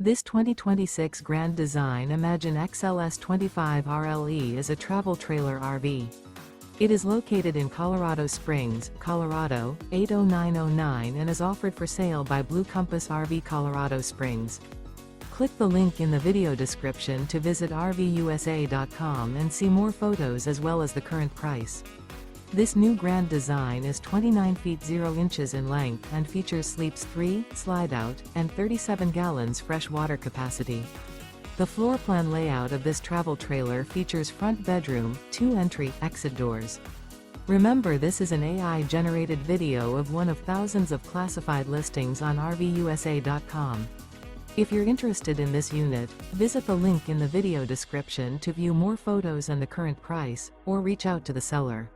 This 2026 Grand Design Imagine XLS 25 RLE is a travel trailer RV. It is located in Colorado Springs, Colorado, 80909 and is offered for sale by Blue Compass RV Colorado Springs. Click the link in the video description to visit RVUSA.com and see more photos as well as the current price. This new Grand Design is 29 feet 0 inches in length and features sleeps 3, Slideout, and 37 gallons fresh water capacity. The floor plan layout of this travel trailer features front bedroom, 2 entry/exit doors. Remember, this is an AI-generated video of one of thousands of classified listings on RVUSA.com. If you're interested in this unit, visit the link in the video description to view more photos and the current price, or reach out to the seller.